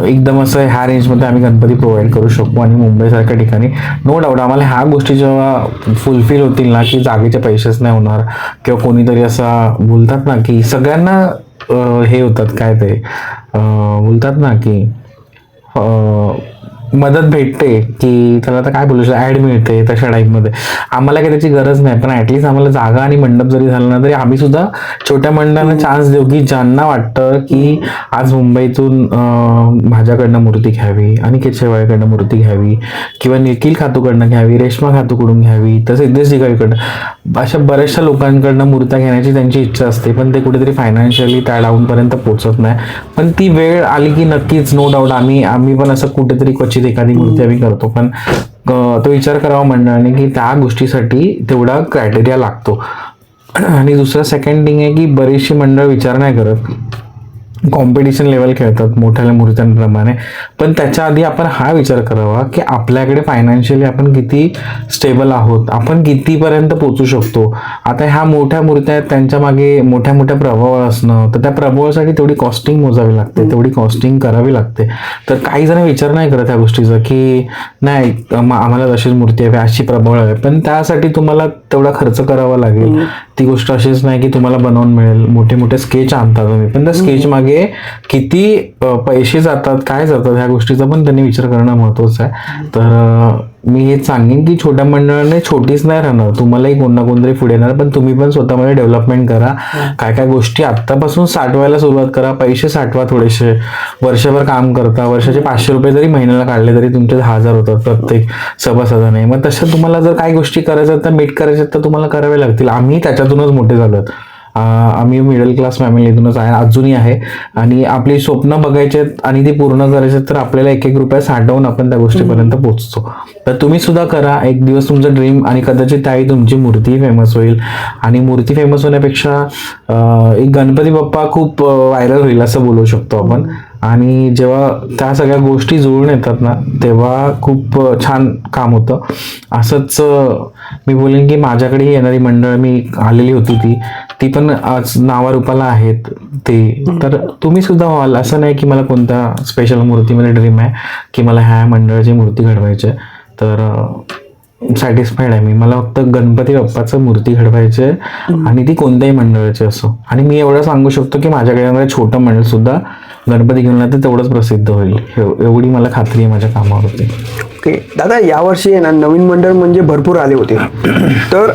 एकदम असं ह्या रेंजमध्ये आम्ही गणपती प्रोव्हाइड करू शकू. आणि मुंबईसारख्या ठिकाणी नो डाऊट आम्हाला ह्या गोष्टी जेव्हा फुलफिल होतील ना, की जागेचे पैसेच नाही होणार, किंवा कोणीतरी असा बोलतात ना की सगळ्यांना हे होतात, काय ते बोलतात ना की मदत भेटते, की त्याला आता काय बोलू शकतो, ॲड मिळते, तशा टाईपमध्ये आम्हाला काही त्याची गरज नाही. पण ॲटलिस्ट आम्हाला जागा आणि मंडप जरी झाला ना, तरी आम्ही सुद्धा छोट्या मंडळांना चान्स देऊ की ज्यांना वाटतं की आज मुंबईतून माझ्याकडनं मूर्ती घ्यावी, आणि केशवाळकडनं मूर्ती घ्यावी, किंवा निखिल खातूकडनं घ्यावी, रेश्मा खातूकडून घ्यावी, तर सिद्धेश दिगाळीकडनं, अशा बऱ्याचशा लोकांकडनं मूर्त्या घेण्याची त्यांची इच्छा असते. पण ते कुठेतरी फायनान्शियली त्या डाऊनपर्यंत पोहोचत नाही. पण ती वेळ आली की नक्कीच नो डाऊट आम्ही पण असं कुठेतरी क्वचित एखादी मूर्ती आम्ही करतो. पण तो विचार करावा मंडळाने की त्या गोष्टीसाठी तेवढा क्रायटेरिया लागतो. आणि दुसरं सेकंड थिंग आहे की बरीचशी मंडळ विचार नाही करत कॉम्पिटिशन लेवल खेळतात मोठ्या मूर्त्यांप्रमाणे, पण त्याच्या आधी आपण हा विचार करावा की आपल्याकडे फायनान्शियली आपण किती स्टेबल आहोत, आपण कितीपर्यंत पोहोचू शकतो. आता ह्या मोठ्या मूर्त्या आहेत, त्यांच्या मागे मोठ्या मोठ्या प्रभावळ असणं, तर त्या प्रभावासाठी तेवढी कॉस्टिंग मोजावी लागते, तेवढी कॉस्टिंग करावी लागते. तर काही जण विचार नाही करत ह्या गोष्टीचा की नाही आम्हाला तशीच मूर्ती आहे, अशी प्रभावळ आहे, पण त्यासाठी तुम्हाला तेवढा खर्च करावा लागेल. ती गोष्ट अशीच नाही की तुम्हाला बनवून मिळेल. मोठे मोठे स्केच आणता तुम्ही, पण त्या स्केच मागे किती पैसे जातात, काय जातात, ह्या गोष्टीचा पण त्यांनी विचार करणं महत्वाचं आहे. तर मी हेच सांगेन की छोट्या मंडळाने छोटीच नाही राहणार, तुम्हालाही कोण ना कोणतरी पुढे येणार, पण तुम्ही पण स्वतःमध्ये डेव्हलपमेंट करा. काय काय गोष्टी आत्तापासून साठवायला सुरुवात करा. पैसे साठवा थोडेसे. वर्षभर काम करता, वर्षाचे 500 रुपये जरी महिन्याला काढले तरी तुमचे 10,000 होतात प्रत्येक सभासदाने. मग तशा तुम्हाला जर काही गोष्टी करायच्या तर मीट करायच्या तर तुम्हाला करावे लागतील. आम्ही त्याच्यातूनच मोठे झालोत. आम्ही मिडल क्लास फॅमिलीतूनच आहे, अजूनही आहे, आणि आपली स्वप्न बघायचे आणि ती पूर्ण करायचे तर आपल्याला एक एक रुपया साठवून आपण त्या गोष्टीपर्यंत पोहोचतो. तर तुम्ही सुद्धा करा. एक दिवस तुमचं ड्रीम, आणि कदाचित त्याही तुमची मूर्ती फेमस होईल. आणि मूर्ती फेमस होण्यापेक्षा एक गणपती बाप्पा खूप व्हायरल होईल असं बोलू शकतो आपण. आणि जेव्हा त्या सगळ्या गोष्टी जुळून येतात ना, तेव्हा खूप छान काम होतं. असंच मी बोलेन की माझ्याकडे येणारी मंडळ मी आलेली होती ती पण आज नावारूपाला आहेत ते. तर तुम्ही सुद्धा व्हाल. असं नाही की मला कोणत्या स्पेशल मूर्तीमध्ये ड्रीम आहे की मला ह्या मंडळाची मूर्ती घडवायची आहे. तर सॅटिस्फाईड आहे मी. मला फक्त गणपती बाप्पाचं मूर्ती घडवायची आहे, आणि ती कोणत्याही मंडळाची असो. आणि मी एवढं सांगू शकतो की माझ्याकडे येणारं छोटं मंडळ सुद्धा गणपती घेऊन आलं तर तेवढंच प्रसिद्ध होईल, एवढी मला खात्री आहे माझ्या कामावरती. ओके दादा, यावर्षी आहे ना नवीन मंडळ म्हणजे भरपूर आले होते. तर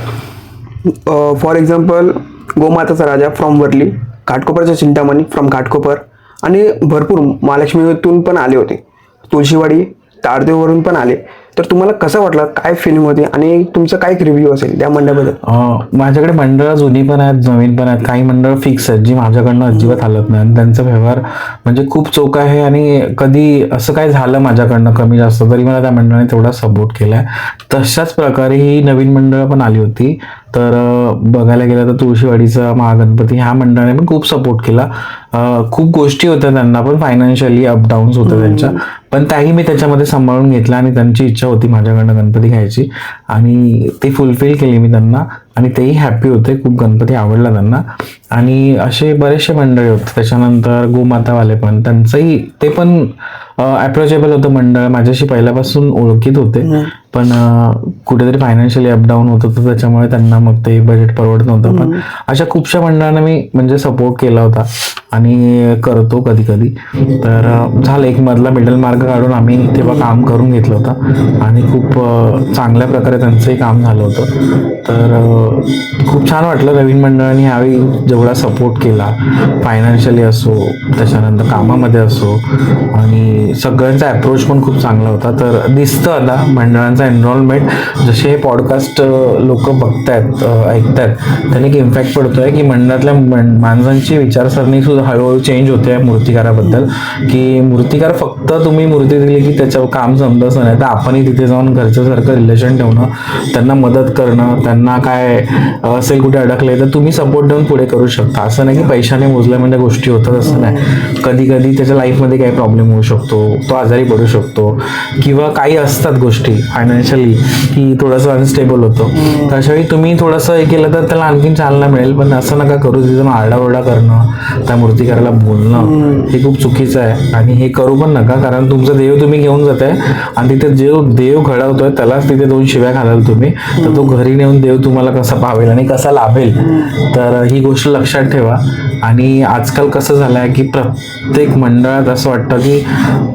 फॉर एक्झाम्पल गोमाताचा राजा फ्रॉम वर्ली, घाटकोपरचा चिंतामणी फ्रॉम घाटकोपर, आणि भरपूर महालक्ष्मीतून पण आले होते, तुळशीवाडी तारदेववरून पण आले. तर तुम्हाला कसं वाटलं, काय फिलिंग होती, आणि तुमचं काय रिव्ह्यू असेल त्या मंडळाबद्दल? माझ्याकडे मंडळं जुनी पण आहेत, नवीन पण आहेत. काही मंडळ फिक्स आहेत जी माझ्याकडनं अजिबात हालत नाही, आणि त्यांचा व्यवहार म्हणजे खूप चोख आहे. आणि कधी असं काय झालं माझ्याकडनं कमी जास्त तरी मला त्या मंडळाने तेवढा सपोर्ट केलाय. तशाच प्रकारे ही नवीन मंडळं पण आली होती. तर बघायला गेलं तर तुळशीवाडीचा महागणपती ह्या मंडळाने पण खूप सपोर्ट केला. खूप गोष्टी होत्या त्यांना पण, फायनान्शियली अपडाऊन्स होत्या त्यांच्या, पण त्याही मी त्याच्यामध्ये सांभाळून घेतला. आणि त्यांची इच्छा होती माझ्याकडनं गणपती घ्यायची, आणि ती फुलफिल केली मी त्यांना, आणि तेही हॅपी होते. खूप गणपती आवडला त्यांना. आणि असे बरेचसे मंडळी होते. त्याच्यानंतर गोमातावाले पण, त्यांचंही ते पण अप्रोचेबल होतं मंडळ, माझ्याशी पहिल्यापासून ओळखीत होते, पण कुठेतरी फायनान्शियली अपडाऊन होत होतं, त्याच्यामुळे त्यांना मग ते बजेट परवडत नव्हतं. पण अशा खूपशा मंडळांना मी म्हणजे सपोर्ट केला होता, आणि करतो कधी कधी. तर झालं, एक मधला मिडल मार्ग काढून आम्ही तेव्हा काम करून घेतलं होतं, आणि खूप चांगल्या प्रकारे त्यांचंही काम झालं होतं. तर खूप छान वाटलं. नवीन मंडळांनी यावेळी जेवढा सपोर्ट केला, फायनान्शियली असो, त्याच्यानंतर कामामध्ये असो, आणि सगळ्यांचा अप्रोच पण खूप चांगला होता. तर दिसतं आता मंडळांचा एनरोलमेंट, जसे हे पॉडकास्ट लोक बघतायत, ऐकतायत, त्याने एक इम्पॅक्ट पडतोय की मंडळातल्या माणसांची विचारसरणी सुद्धा हळूहळू चेंज होते मूर्तिकाराबद्दल. की मूर्तिकार फक्त तुम्ही मूर्ती दिली की त्याच्यावर काम जमतं असं नाही, तर आपणही तिथे जाऊन घरच्यासारखं रिलेशन ठेवणं, त्यांना मदत करणं, त्यांना काय असेल कुठे अडकले तर तुम्ही सपोर्ट देऊन पुढे करू शकता. असं नाही की पैशाने मोजल्या म्हणजे गोष्टी होतात, असं नाही. कधी कधी त्याच्या लाईफमध्ये काही प्रॉब्लेम होऊ शकतो, तो आजारी पडू शकतो, किंवा काही असतात गोष्टी फायनान्शियली की थोडंसं अनस्टेबल होतो. तर अशावेळी तुम्ही थोडंसं हे केलं तर त्याला आणखीन चालना मिळेल. पण असं नका करू, तिथून आरडाओरडा करणं, त्या मूर्तिकाराला बोलणं हे खूप चुकीचं आहे. आणि हे करू पण नका, कारण तुमचा देव तुम्ही घेऊन जाताय, आणि तिथे जो देव घडवतोय त्यालाच तिथे 2 शिव्या घालाल तुम्ही, तर तो घरी नेऊन देव तुम्हाला कसा पावेल आणि कसा लाभेल. तर ही गोष्ट लक्षात ठेवा. आणि आजकाल कसं झालं आहे की प्रत्येक मंडळात असं वाटतं की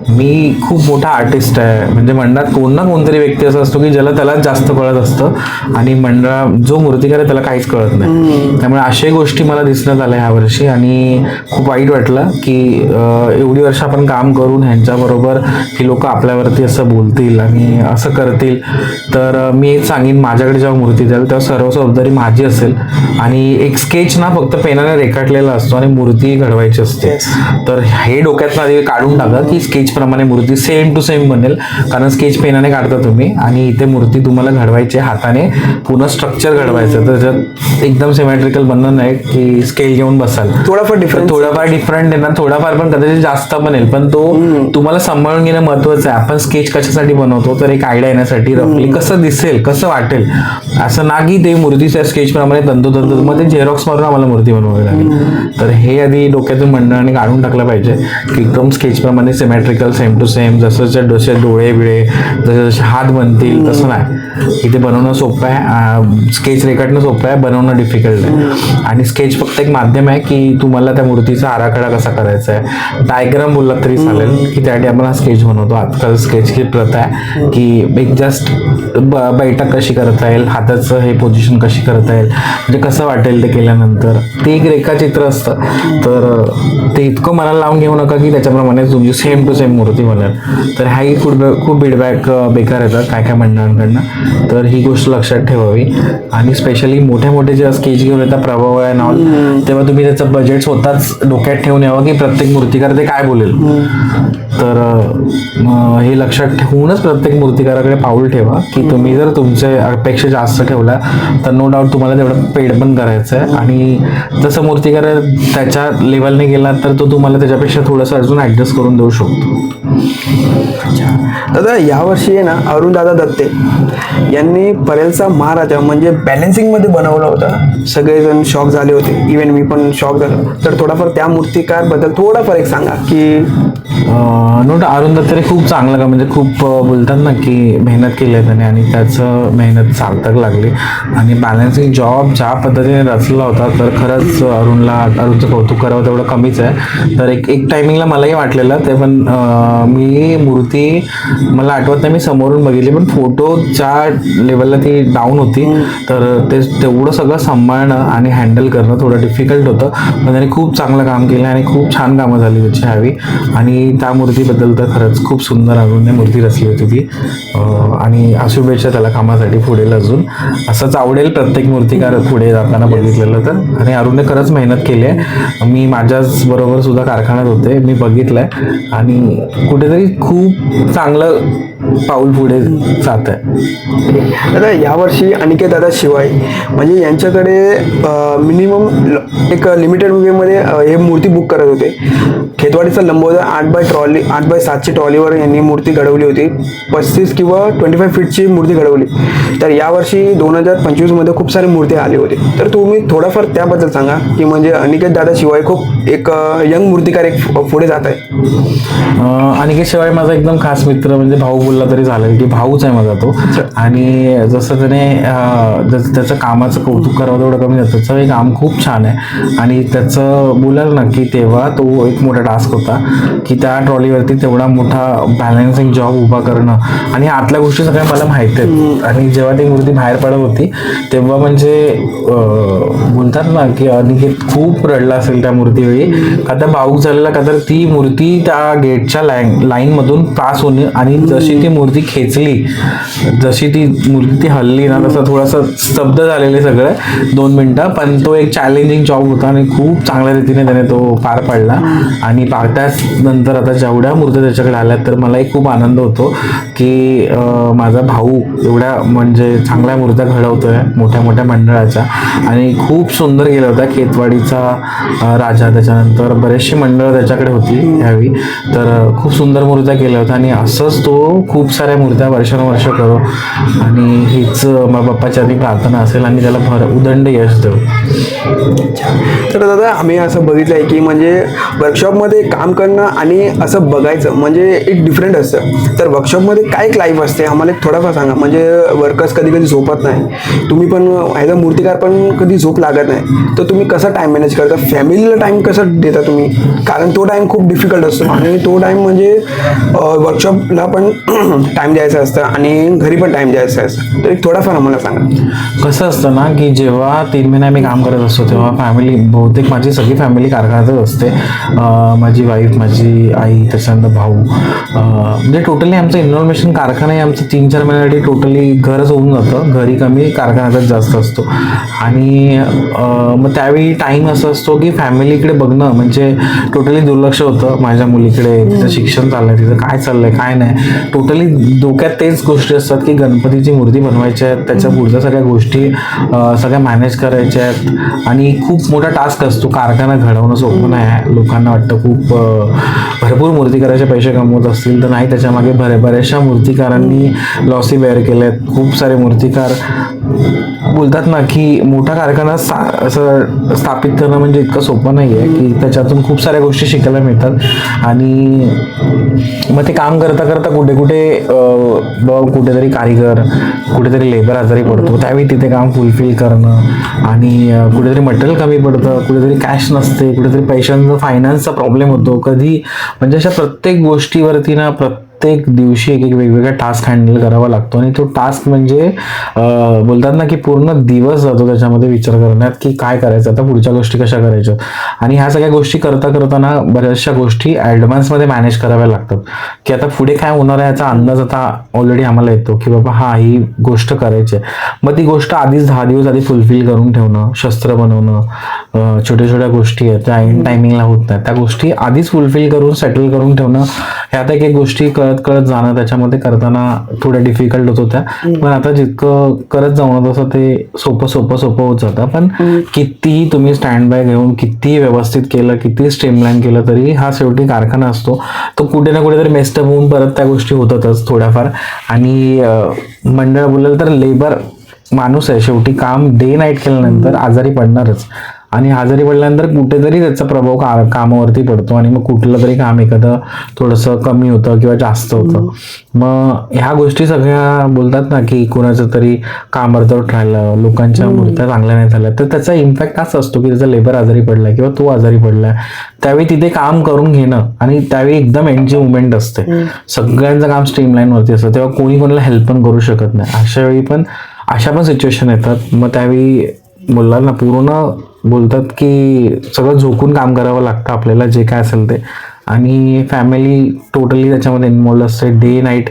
मी खूप मोठा आर्टिस्ट आहे, म्हणजे मंडळात कोण ना कोणतरी व्यक्ती असं असतो की ज्याला त्यालाच जास्त कळत असतं, आणि जो मूर्तिकार आहे त्याला काहीच कळत नाही. त्यामुळे अशा गोष्टी मला दिसण्यात आल्या यावर्षी, आणि खूप वाईट वाटलं की एवढी वर्ष आपण काम करून ह्यांच्याबरोबर ही लोक आपल्यावरती असं बोलतील आणि असं करतील. तर मी एक सांगेन, माझ्याकडे जेव्हा मूर्ती द्याल तेव्हा सर्व जबाबदारी माझी असेल, आणि एक स्केच ना फक्त पेनाने रेखाटलेला असतो आणि मूर्ती घडवायची असते. तर हे डोक्यात आधी काढून टाका की स्केच प्रमाणे मूर्ती सेम टू सेम बनेल, कारण स्केच पेनाने काढता तुम्ही आणि इथे मूर्ती तुम्हाला घडवायची हाताने, पूर्ण स्ट्रक्चर घडवायचं. तर त्याच्यात एकदम सिमेट्रिकल बनणार नाही की स्केल घेऊन बसाल. थोडाफार डिफरंट आहे ना, थोडाफार पण कदाचित जास्त बनेल, पण तो तुम्हाला सांभाळून घेणं महत्वाचं आहे. आपण स्केच कशासाठी बनवतो, तर एक आयडिया येण्यासाठी, रफली कसं दिसेल, कसं वाटेल, असं ना की ते मूर्तीच्या स्केच प्रमाणे तंतोतंत मध्ये झेरॉक्स मारून आम्हाला मूर्ती बनवावी लागेल. तर हे आधी डोक्यातून मंडळाने काढून टाकलं पाहिजे की एकदम स्केच प्रमाणे सिमेट्रिकल, सेम टू सेम, जसं जसे डोळे बिळे जसे जसे हात बनतील तसं नाही. इथे बनवणं सोपं आहे, स्केच रेखाटणं सोपं आहे, बनवणं डिफिकल्ट आहे. आणि स्केच फक्त एक माध्यम आहे की तुम्हाला त्या मूर्तीचा आराखडा कसा करायचा आहे. डायग्राम बोलला तरी चालेल की त्यासाठी आपण हा स्केच बनवतो. आजकाल स्केच ही प्रथा आहे की एक जस्ट बैठक कशी करता येईल, हाताचं हे पोझिशन कशी करता येईल, म्हणजे कसं वाटेल ते केल्यानंतर, ते एक रेखाचित्र असतं. तर ते इतकं मनाला लावून घेऊ नका की त्याच्याप्रमाणे तुमची सेम टू सेम मूर्ती बनेल. तर हाही खूप फीडबॅक बेकार येतात काय काय मंडळांकडनं. तर ही गोष्ट लक्षात ठेवावी. आणि स्पेशली मोठे मोठे जेव्हा स्केच घेऊन येतात प्रभाव आहे ऑल, तेव्हा तुम्ही त्याचं बजेट स्वतःच डोक्यात ठेवून यावं की प्रत्येक मूर्तिकार ते काय बोलेल. तर हे लक्षात ठेवूनच प्रत्येक मूर्तिकाराकडे पाऊल ठेवा की तुम्ही जर तुमचे अपेक्षा जास्त ठेवल्या तर नो डाऊट तुम्हाला तेवढं पेड पण करायचं आहे. आणि जसं मूर्तिकार त्याच्या लेवलने गेला तर तो तुम्हाला त्याच्यापेक्षा थोडंसं अजून ॲडजस्ट करून देऊ शकतो. दादा यावर्षी आहे ना अरुण दादा दत्ते यांनी परेलचा महाराजा म्हणजे बॅलेन्सिंग मध्ये बनवला होता. सगळेजण शॉक झाले होते, इव्हन मी पण शॉक झालो. तर थोडाफार त्या मूर्तिकार बद्दल थोडाफार एक सांगा की नोट अरुण दत्ते खूप चांगलं का, म्हणजे खूप बोलतात ना की मेहनत केली आहे त्याने आणि त्याचं मेहनत सार्थक लागली. आणि बॅलन्सिंग जॉब ज्या पद्धतीने रचला होता तर खरंच अरुणचं कौतुक करावं तेवढं कमीच आहे. तर एक टायमिंगला मलाही वाटलेलं ते, पण मी मूर्ती मला आठवत नाही मी समोरून बघितली, पण फोटोच्या लेवलला ती डाऊन होती. तर ते तेवढं सगळं सांभाळणं आणि हँडल करणं थोडं डिफिकल्ट होतं. पण त्याने खूप चांगलं काम केलं आणि खूप छान कामं झाली त्याची हवी. आणि त्या मूर्तीबद्दल तर खरंच खूप सुंदर अरुणने मूर्ती रचली होती ती. आणि शुभेच्छा त्याला कामासाठी पुढे अजून असंच आवडेल प्रत्येक मूर्तिकार पुढे जाताना बघितलेलं तर. आणि अरुणने खरंच मेहनत केली आहे. मी माझ्याच बरोबर सुद्धा कारखान्यात होते, मी बघितलंय आणि कुठेतरी खूप चांगलं पाऊल पुढे जात आहे. दादा यावर्षी अनिकेत दादा शिवाय म्हणजे यांच्याकडे मिनिमम एक लिमिटेड वेमध्ये हे मूर्ती बुक करत होते. खेतवाडीचा लंबोदर 8x7ची ट्रॉलीवर यांनी मूर्ती घडवली होती. 35 किंवा 25 फीटची मूर्ती घडवली. तर यावर्षी 2025 मध्ये खूप सारी मूर्ती आली होती. तर तुम्ही थोडाफार त्याबद्दल सांगा की म्हणजे अनिकेत दादा शिवाय खूप एक यंग मूर्तिकार एक पुढे जात आहे. अनिकेत शिवाय माझा एकदम खास मित्र, म्हणजे भाऊ बोलला तरी चालेल की भाऊच आहे माझा तो. आणि जसं त्याने त्याचं कामाचं कौतुक करावं तेवढं कमी जातं. त्याचं हे काम खूप छान आहे. आणि त्याचं बोलाल ना की तेव्हा तो एक मोठा टास्क होता की त्या ट्रॉलीवरती तेवढा मोठा बॅलन्सिंग जॉब उभा करणं आणि आतल्या गोष्टी सगळ्या मला माहिती आहेत. आणि जेव्हा ती मूर्ती बाहेर पडत होती तेव्हा म्हणजे बोलतात ना की अनिकेत खूप रडला असेल त्या मूर्तीवेळी, का त्या भाऊक झालेला, का तर ती मूर्ती त्या गेटच्या लाईन मधून पास होणे आणि जशी ती मूर्ती खेचली, जशी ती मूर्ती हल्ली ना, तसं थोडंसं स्तब्ध झालेले सगळं 2 मिनिटं. पण तो एक चॅलेंजिंग जॉब होता आणि खूप चांगल्या रीतीने त्याने तो पार पाडला. आणि त्याच नंतर आता जेवढ्या मूर्त्या त्याच्याकडे आल्या तर मलाही खूप आनंद होतो की माझा भाऊ एवढ्या म्हणजे चांगल्या मूर्त्या घडवतोय मोठ्या मोठ्या मंडळाच्या. आणि खूप सुंदर गेला होता खेतवाडीचा राजा, त्याच्यानंतर बरेचशी मंडळं त्याच्याकडे होती ह्यावेळी. तर खूप सुंदर मूर्त्या केल्या होत्या आणि असंच तो खूप साऱ्या मूर्त्या वर्षानुवर्ष करो. आणि हीच बाप्पाच्या आधी प्रार्थना असेल आणि त्याला उदंड यश देऊ. तर दादा आम्ही असं बघितलं आहे की म्हणजे वर्कशॉपमध्ये काम करणं आणि असं बघायचं म्हणजे एक डिफरंट असतं. तर वर्कशॉपमध्ये काय एक लाईफ असते आम्हाला एक थोडाफार सांगा. म्हणजे वर्कर्स कधी कधी झोपत नाही, तुम्ही पण ॲज अ मूर्तिकार पण कधी झोप लागत नाही, तर तुम्ही कसं टाईम मॅनेज करता, फॅमिलीला टाईम कसं देता तुम्ही, कारण तो टाईम खूप डिफिकल्ट असतो. आणि तो टाईम म्हणजे वर्कशॉपला पण टाइम द्यायचा असतं आणि घरी पण टाइम द्यायचा असतं, तर एक थोडाफार आम्हाला सांगा. कसं असतं ना की जेव्हा 3 महिने आम्ही काम करत असतो तेव्हा फॅमिली, बहुतेक माझी सगळी फॅमिली कारखान्यातच असते. माझी वाईफ, माझी आई, त्याच्यानंतर भाऊ, म्हणजे टोटली आमचं इन्व्हॉल्वेशन कारखाना आहे आमचं 3-4 महिन्यासाठी टोटली घरच होऊन जातं. घरी कमी, कारखान्यातच जास्त असतो. आणि मग त्यावेळी टाईम असं असतो की फॅमिलीकडे बघणं म्हणजे टोटली दुर्लक्ष होतं. माझ्या मुलीकडे, तिचं शिक्षण चाललंय, तिचं काय चाललंय काय नाही, टोटली डोक्यात तेच गोष्टी असतात की गणपतीची मूर्ती बनवायची आहे, त्याच्या पुढच्या सगळ्या गोष्टी सगळ्या मॅनेज करायच्या आहेत. आणि खूप मोठा टास्क असतो. कारखाना घडवणं सोपं नाही आहे. लोकांना वाटतं खूप भरपूर मूर्तिकाराचे पैसे कमवत असतील, तर नाही. त्याच्यामागे बऱ्याचशा मूर्तिकारांनी लॉसी बेअर केले आहेत. खूप सारे मूर्तिकार बोलतात ना की मोठा कारखाना असं स्थापित करणं म्हणजे इतकं सोपं नाही आहे की त्याच्यातून खूप साऱ्या गोष्टी शिकायला मिळतात. आणि मग ते काम करता करता कुठेतरी कारीगर, कुठेतरी लेबर आजारी पडतो, त्यावेळी तिथे काम फुलफिल करणं. आणि कुठेतरी मटेरियल कमी पडतं, कुठेतरी कॅश नसते, कुठेतरी पैशांचा फायनान्सचा प्रॉब्लेम होतो कधी. म्हणजे अशा प्रत्येक गोष्टीवरती ना प्रत्येक दिवशी एक वेगवेगळा टास्क हँडल करावा लागतो. आणि तो टास्क म्हणजे बोलतात ना की पूर्ण दिवस जातो त्याच्यामध्ये विचार करण्यात की काय करायचं, आता पुढच्या गोष्टी कशा करायच्या. आणि ह्या सगळ्या गोष्टी करताना बऱ्याचशा गोष्टी ॲडव्हान्समध्ये मॅनेज कराव्या लागतात की आता पुढे काय होणार आहे याचा अंदाज आता ऑलरेडी आम्हाला येतो की बाबा हा ही गोष्ट करायची आहे. मग ती गोष्ट आधीच 10 दिवस आधी फुलफिल करून ठेवणं, शस्त्र बनवणं, छोट्या छोट्या गोष्टी आहेत त्या ऐन टायमिंगला होत नाही, त्या गोष्टी आधीच फुलफिल करून सेटल करून ठेवणं. ह्या आता एक गोष्टी कळत जाणं त्याच्यामध्ये करताना थोड्या डिफिकल्ट होत होत्या. पण आता जितकं करत जाऊ ना तसं ते सोपं होत जातं. पण कितीही तुम्ही स्टँड बाय घेऊन कितीही व्यवस्थित केलं, किती स्ट्रीमलाईन केलं, तरी हा शेवटी कारखाना असतो. तो कुठे ना कुठेतरी मेस्टअप होऊन परत त्या गोष्टी होतातच थोड्याफार. आणि मंडळ बोललं तर लेबर माणूस आहे शेवटी. काम डे नाईट केल्यानंतर आजारी पडणारच. आणि आजारी पडल्यानंतर कुठेतरी त्याचा प्रभाव कामावरती पडतो. आणि मग कुठलं तरी काम एखादं थोडंसं कमी होतं किंवा जास्त होतं. मग ह्या गोष्टी सगळ्या बोलतात ना की कोणाचं तरी काम अर्धवट राहिलं, लोकांच्या मूर्त्या चांगल्या नाही झाल्या, तर त्याचा इम्पॅक्ट असा असतो की त्याचा लेबर आजारी पडलाय किंवा तो आजारी पडलाय. त्यावेळी तिथे काम करून घेणं आणि त्यावेळी एकदम एंडची मुवमेंट असते, सगळ्यांचं काम स्ट्रीमलाईन वरती असतं, तेव्हा कोणी कोणाला हेल्प पण करू शकत नाही. अशा पण सिच्युएशन येतात. मग त्यावेळी बोलला ना पूर्ण बोलतात की सगळं झोकून काम करावं लागतं आपल्याला, जे काय असेल ते. आणि फॅमिली टोटली त्याच्यामध्ये इन्व्हॉल्व असते डे नाईट.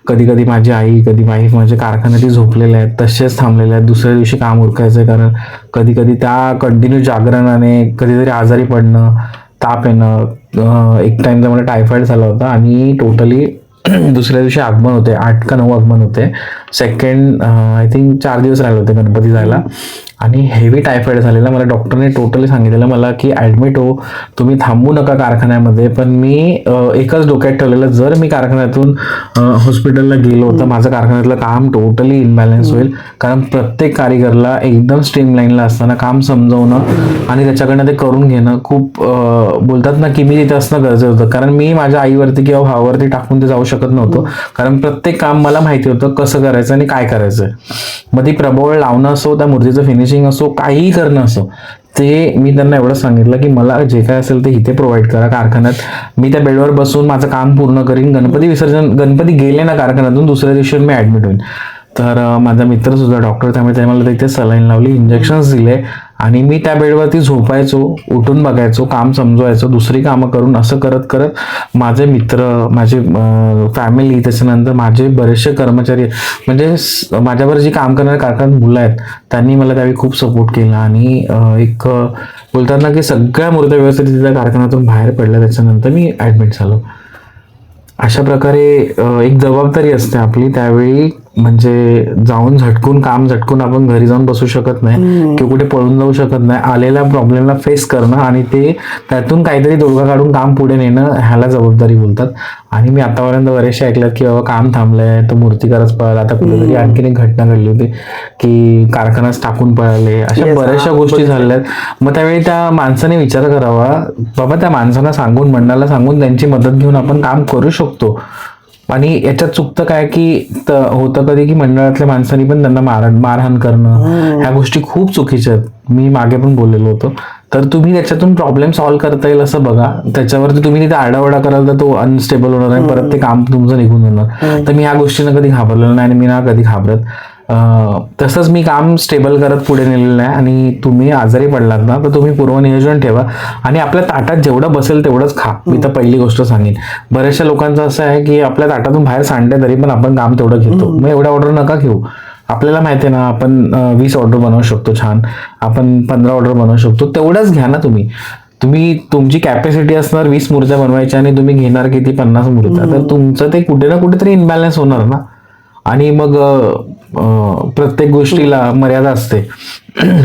कधी कधी माझी आई, कधी वाईफ माझे कारखान्यात झोपलेले आहेत, तसेच थांबलेले आहेत. दुसऱ्या दिवशी काम उरकायचं आहे, कारण कधी कधी त्या कंटिन्यू जागरणाने कधीतरी आजारी पडणं, ताप येणं. एक टाइम तर मला टायफॉइड झाला होता आणि टोटली दुसऱ्या दिवशी आगमन होते, 8 का 9 आगमन होते. सेकंड आय थिंक 4 दिवस राहिले होते गणपती जायला. आणि हेवी टायफॉइड झालेला. मला डॉक्टरने टोटली सांगितलेलं मला की ॲडमिट हो, तुम्ही थांबू नका कारखान्यामध्ये. पण मी एकच डोक्यात ठेवलेलं, जर मी कारखान्यातून हॉस्पिटलला गेलो तर माझं कारखान्यातलं काम टोटली इनबॅलन्स होईल. कारण प्रत्येक कारिगरला एकदम स्ट्रीमलाईनला असताना काम समजवणं आणि त्याच्याकडनं ते करून घेणं खूप बोलतात ना की मी तिथे असणं गरजेचं होतं. कारण मी माझ्या आईवरती किंवा भावावरती टाकून ते जाऊ शकत नव्हतो. कारण प्रत्येक काम मला माहिती होतं कसं करायचं आणि काय करायचं. मग ती प्रभावळ लावणं असो, त्या मूर्तीचं फिनिशिंग असो, काहीही करणं असो, ते मी त्यांना एवढं सांगितलं की मला जे काय असेल ते इथे प्रोव्हाइड करा कारखान्यात. मी त्या बेडवर बसून माझं काम पूर्ण करीन. गणपती गेले ना कारखान्यातून, दुसऱ्या दिवशी मी ॲडमिट होईन. तर माझा मित्र सुद्धा डॉक्टर, त्यामुळे त्याने मला तिथे सलाईन लावली, इंजेक्शन्स दिले. आणि मी त्या बेडवरती झोपायचो, उठून बघायचो, काम समजवायचो, दुसरी कामं करून. असं करत करत माझे मित्र, माझे फॅमिली, त्याच्यानंतर माझे बरेचसे कर्मचारी, म्हणजे माझ्यावर जी काम करणारे कारखान्यात मुलं आहेत, त्यांनी मला त्यावेळी खूप सपोर्ट केला. आणि एक बोलतात ना की सगळ्या मूर्त्या व्यवस्थित त्या कारखान्यातून बाहेर पडल्या. त्याच्यानंतर मी ॲडमिट झालो. अशा प्रकारे एक जबाबदारी असते आपली त्यावेळी. म्हणजे जाऊन झटकून आपण घरी जाऊन बसू शकत नाही किंवा कुठे पळून जाऊ शकत नाही. आलेल्या प्रॉब्लेमला फेस करणं आणि ते त्यातून काहीतरी तोडगा काढून काम पुढे नेणं, ह्याला जबाबदारी बोलतात. आणि मी आतापर्यंत बरेचसे ऐकल्यात की बाबा काम थांबलंय, तो मूर्तिकारच पळाला. आता कुठेतरी आणखीन एक घटना घडली होती की कारखानाच टाकून पळाले. अशा बऱ्याचशा गोष्टी झाल्यात. मग त्यावेळी त्या माणसाने विचार करावा, बाबा त्या माणसांना सांगून, मंडळाला सांगून त्यांची मदत घेऊन आपण काम करू शकतो. आणि याच्यात चुकतं काय की होतं कधी की मंडळातल्या माणसांनी पण त्यांना मारहाण करणं, ह्या गोष्टी खूप चुकीच्या आहेत. मी मागे पण बोललेलो होतो. तर तुम्ही त्याच्यातून प्रॉब्लेम सॉल्व्ह करता येईल असं बघा. त्याच्यावरती तुम्ही तिथे आरडाओरडा कराल तर तो अनस्टेबल होणार आणि परत ते काम तुमचं निघून जाणार. तर मी ह्या गोष्टीनं कधी घाबरलेलं नाही आणि मी ना कधी घाबरत. तसंच मी काम स्टेबल करत पुढे नेलेलं आहे. आणि तुम्ही आजारी पडलात ना तर तुम्ही पूर्वनियोजन ठेवा आणि आपल्या ताटात जेवढं बसेल तेवढंच खा. मी तर पहिली गोष्ट सांगेन. बऱ्याचशा लोकांचं असं आहे की आपल्या ताटातून बाहेर सांडते तरी पण आपण काम तेवढं घेतो. मग एवढा ऑर्डर नका घेऊ. आपल्याला माहिती आहे ना आपण 20 ऑर्डर बनवू शकतो छान, आपण 15 ऑर्डर बनवू शकतो, तेवढंच घ्या ना तुम्ही. तुमची कॅपॅसिटी असणार 20 मूर्त्या बनवायच्या आणि तुम्ही घेणार किती 50 मूर्त्या, तर तुमचं ते कुठे ना कुठेतरी इनबॅलन्स होणार ना. आणि मग प्रत्येक गोष्टीला मर्यादा असते.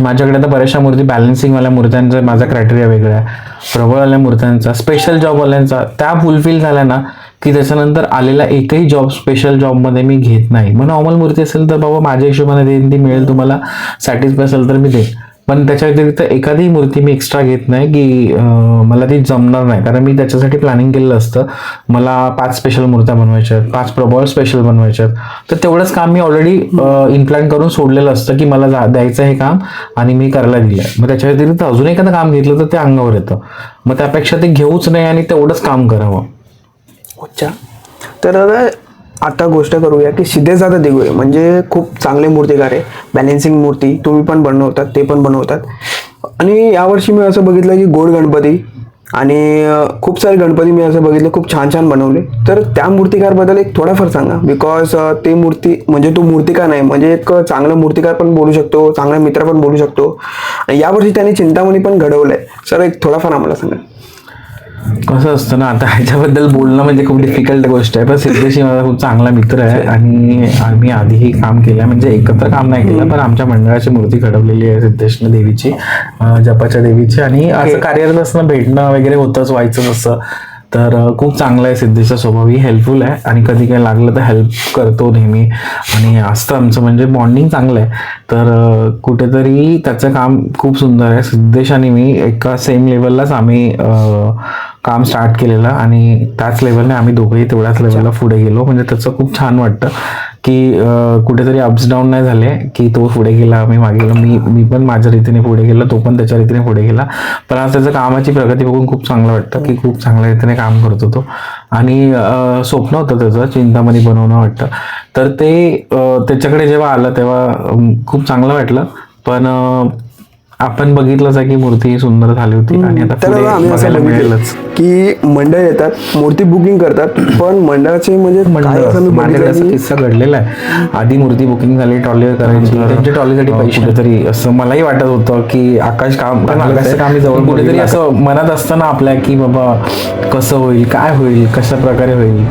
माझ्याकडे तर बऱ्याचशा मूर्ती बॅलन्सिंगवाल्या मूर्त्यांचा माझा क्रायटेरिया वेगळा आहे, प्रबळवाल्या मूर्त्यांचा, स्पेशल जॉबवाल्यांचा. त्या फुलफिल झाल्या ना की त्याच्यानंतर आलेला एकही जॉब स्पेशल जॉबमध्ये मी घेत नाही. मग नॉर्मल मूर्ती असेल तर बाबा माझ्या हिशोबाने देईन, ती मिळेल तुम्हाला सॅटिस्फाय असेल तर मी देईन. पण त्याच्या व्यतिरिक्त एखादी मूर्ती मी एक्स्ट्रा घेत नाही की मला ती जमणार नाही, कारण मी त्याच्यासाठी प्लॅनिंग केलेलं असतं. मला 5 स्पेशल मूर्त्या बनवायच्या आहेत, 5 प्रबळ स्पेशल बनवायच्या आहेत, तर तेवढंच काम मी ऑलरेडी इनप्लॅन करून सोडलेलं असतं की मला द्यायचं हे काम आणि मी करायला दिलं आहे. मग त्याच्या व्यतिरिक्त अजून एखादं काम घेतलं तर ते अंगावर येतं. मग त्यापेक्षा ते घेऊच नाही आणि तेवढंच काम करावं. अच्छा, तर आता गोष्ट करूया की सिद्धेश दादा दिगोळे म्हणजे खूप चांगले मूर्तिकार आहे. बॅलेन्सिंग मूर्ती तुम्ही पण बनवतात, ते पण बनवतात. आणि यावर्षी मी असं बघितलं की गोड गणपती आणि खूप सारे गणपती मी असं बघितले खूप छान छान बनवले. तर त्या मूर्तिकारबद्दल एक थोडाफार सांगा. बिकॉज ते मूर्ती म्हणजे तो मूर्तिकार नाही, म्हणजे एक चांगला मूर्तिकार पण बोलू शकतो, चांगला मित्र पण बोलू शकतो. आणि यावर्षी त्याने चिंतामणी पण घडवलंय. सर एक थोडाफार आम्हाला सांगा. कसं असतं ना, आता ह्याच्याबद्दल बोलणं म्हणजे खूप डिफिकल्ट गोष्ट आहे. पण सिद्धेशी माझा खूप चांगला मित्र आहे आणि आम्ही आधीही काम केलं, म्हणजे एकत्र काम नाही केलं, पण आमच्या मंडळाची मूर्ती घडवलेली आहे सिद्धेशने देवीची, जपाच्या देवीची. आणि असं कार्यरत असणं, भेटणं वगैरे होतंच, व्हायचं नसतं. तर खूप चांगला आहे सिद्धेशचा स्वभावही, हेल्पफुल आहे आणि कधी काही लागलं तर हेल्प करतो नेहमी. आणि असतं आमचं म्हणजे बॉन्डिंग चांगलं आहे. तर कुठेतरी त्याचं काम खूप सुंदर आहे. सिद्धेश आणि मी एका सेम लेवललाच आम्ही काम स्टार्ट केलेलं आणि त्याच लेवलने आम्ही दोघंही तेवढ्याच लेवलला पुढे गेलो. म्हणजे त्याचं खूप छान वाटतं की कुठेतरी अप्स डाऊन नाही झाले की तो पुढे गेला आम्ही मागे गेलो. मी पण माझ्या रीतीने पुढे गेलो, तो पण त्याच्या रीतीने पुढे गेला. पण आज त्याचं कामाची प्रगती बघून खूप चांगलं वाटतं की खूप चांगल्या रीतीने काम करतो तो. आणि स्वप्न होतं त्याचं चिंतामणी बनवणं वाटतं. तर ते त्याच्याकडे जेव्हा आलं तेव्हा खूप चांगलं वाटलं. पण आपण बघितलंच आहे की मूर्ती सुंदर झाली होती आणि आता तर पुढे आम्ही असं बघायला बघितलं मिळेलच. की मंडळ येतात, मूर्ती बुकिंग करतात, पण मंडळाचे म्हणजे काय असं मी माझ्याकडे बघितलं असा की किस्सा घडलेला आहे. आधी मूर्ती बुकिंग झाली, ट्रॉलीवर करायची, त्यांच्या ट्रॉलीसाठी पैसे कुठेतरी असं मलाही वाटत होतं की आकाश काम जवळ कुठेतरी असं मनात असतं ना आपल्या की बाबा कसं होईल, काय होईल, कशा प्रकारे होईल.